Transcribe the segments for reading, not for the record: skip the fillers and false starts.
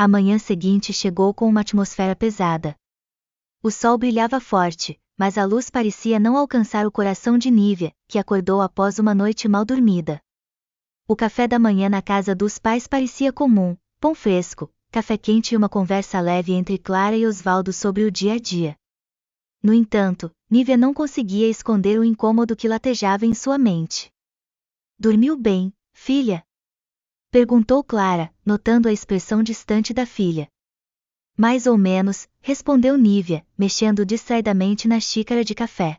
A manhã seguinte chegou com uma atmosfera pesada. O sol brilhava forte, mas a luz parecia não alcançar o coração de Nívia, que acordou após uma noite mal dormida. O café da manhã na casa dos pais parecia comum: pão fresco, café quente e uma conversa leve entre Clara e Osvaldo sobre o dia a dia. No entanto, Nívia não conseguia esconder o incômodo que latejava em sua mente. "Dormiu bem, filha?" perguntou Clara, notando a expressão distante da filha. "Mais ou menos", respondeu Nívia, mexendo distraidamente na xícara de café.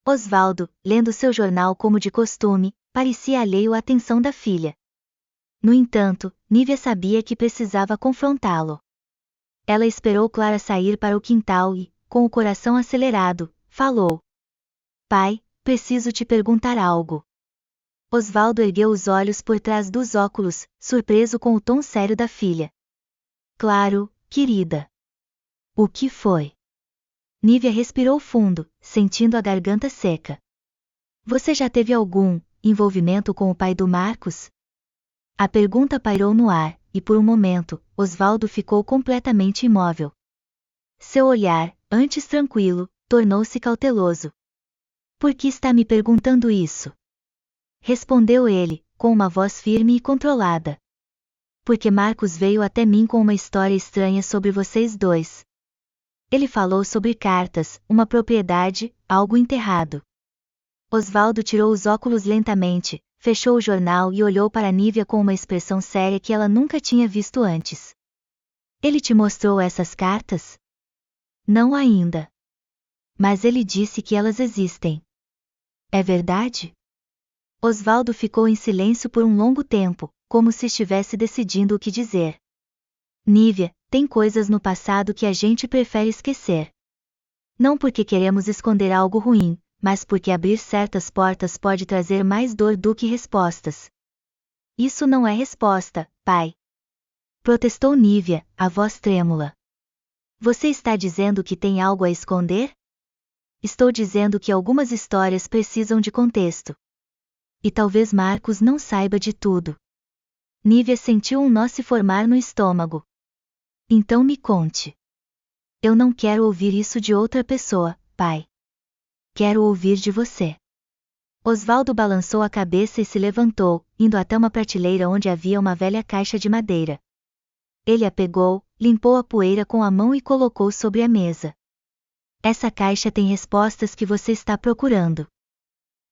Osvaldo, lendo seu jornal como de costume, parecia alheio à atenção da filha. No entanto, Nívia sabia que precisava confrontá-lo. Ela esperou Clara sair para o quintal e, com o coração acelerado, falou: "Pai, preciso te perguntar algo." Osvaldo ergueu os olhos por trás dos óculos, surpreso com o tom sério da filha. "Claro, querida." "O que foi?" Nívia respirou fundo, sentindo a garganta seca. "Você já teve algum envolvimento com o pai do Marcos?" A pergunta pairou no ar, e por um momento, Osvaldo ficou completamente imóvel. Seu olhar, antes tranquilo, tornou-se cauteloso. "Por que está me perguntando isso?" respondeu ele, com uma voz firme e controlada. "Porque Marcos veio até mim com uma história estranha sobre vocês dois. Ele falou sobre cartas, uma propriedade, algo enterrado." Osvaldo tirou os óculos lentamente, fechou o jornal e olhou para Nívia com uma expressão séria que ela nunca tinha visto antes. "Ele te mostrou essas cartas?" "Não ainda. Mas ele disse que elas existem." "É verdade?" Osvaldo ficou em silêncio por um longo tempo, como se estivesse decidindo o que dizer. "Nívia, tem coisas no passado que a gente prefere esquecer. Não porque queremos esconder algo ruim, mas porque abrir certas portas pode trazer mais dor do que respostas." "Isso não é resposta, pai," protestou Nívia, a voz trêmula. "Você está dizendo que tem algo a esconder?" "Estou dizendo que algumas histórias precisam de contexto. E talvez Marcos não saiba de tudo." Nívia sentiu um nó se formar no estômago. "Então me conte." "Eu não quero ouvir isso de outra pessoa, pai. Quero ouvir de você." Osvaldo balançou a cabeça e se levantou, indo até uma prateleira onde havia uma velha caixa de madeira. Ele a pegou, limpou a poeira com a mão e colocou sobre a mesa. "Essa caixa tem respostas que você está procurando.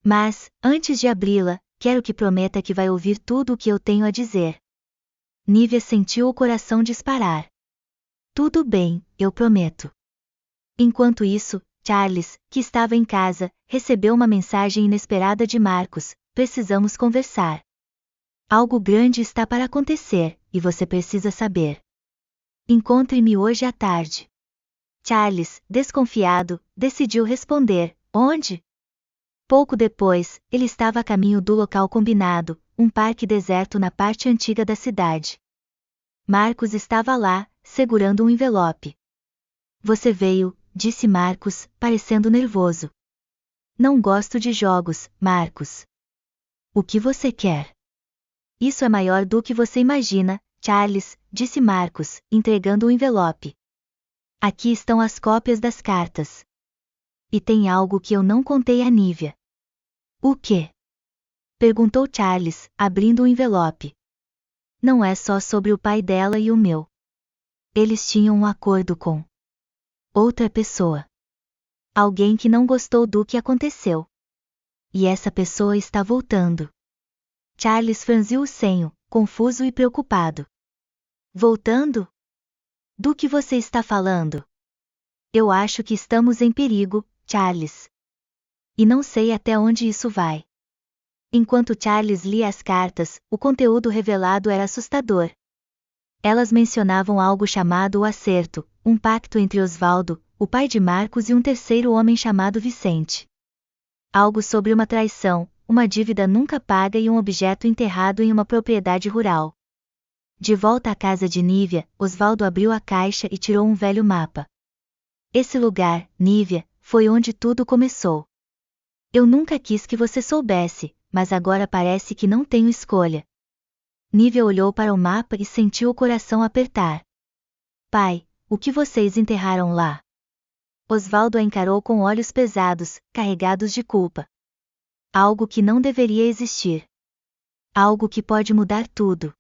Mas, antes de abri-la, quero que prometa que vai ouvir tudo o que eu tenho a dizer." Nívia sentiu o coração disparar. "Tudo bem, eu prometo." Enquanto isso, Charles, que estava em casa, recebeu uma mensagem inesperada de Marcos: "Precisamos conversar. Algo grande está para acontecer, e você precisa saber. Encontre-me hoje à tarde." Charles, desconfiado, decidiu responder: "Onde?" Pouco depois, ele estava a caminho do local combinado, um parque deserto na parte antiga da cidade. Marcos estava lá, segurando um envelope. "Você veio", disse Marcos, parecendo nervoso. "Não gosto de jogos, Marcos." "O que você quer?" "Isso é maior do que você imagina, Charles", disse Marcos, entregando o envelope. "Aqui estão as cópias das cartas. E tem algo que eu não contei a Nívia." "O quê?" perguntou Charles, abrindo o envelope. "Não é só sobre o pai dela e o meu. Eles tinham um acordo com outra pessoa. Alguém que não gostou do que aconteceu. E essa pessoa está voltando." Charles franziu o senho, confuso e preocupado. "Voltando? Do que você está falando?" "Eu acho que estamos em perigo, Charles. E não sei até onde isso vai." Enquanto Charles lia as cartas, o conteúdo revelado era assustador. Elas mencionavam algo chamado o Acerto, um pacto entre Osvaldo, o pai de Marcos e um terceiro homem chamado Vicente. Algo sobre uma traição, uma dívida nunca paga e um objeto enterrado em uma propriedade rural. De volta à casa de Nívia, Osvaldo abriu a caixa e tirou um velho mapa. "Esse lugar, Nívia, foi onde tudo começou. Eu nunca quis que você soubesse, mas agora parece que não tenho escolha." Nívia olhou para o mapa e sentiu o coração apertar. Pai, o que vocês enterraram lá? Osvaldo a encarou com olhos pesados, carregados de culpa. Algo que não deveria existir. Algo que pode mudar tudo.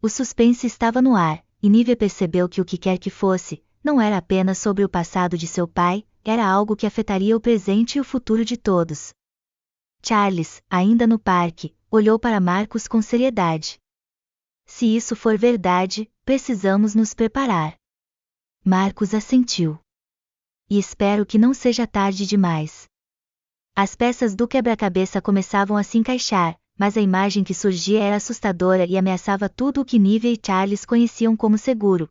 O suspense estava no ar, e Nívia percebeu que o que quer que fosse, não era apenas sobre o passado de seu pai, era algo que afetaria o presente e o futuro de todos. Charles, ainda no parque, olhou para Marcos com seriedade. Se isso for verdade, precisamos nos preparar. Marcos assentiu. E espero que não seja tarde demais. As peças do quebra-cabeça começavam a se encaixar, mas a imagem que surgia era assustadora e ameaçava tudo o que Nívia e Charles conheciam como seguro,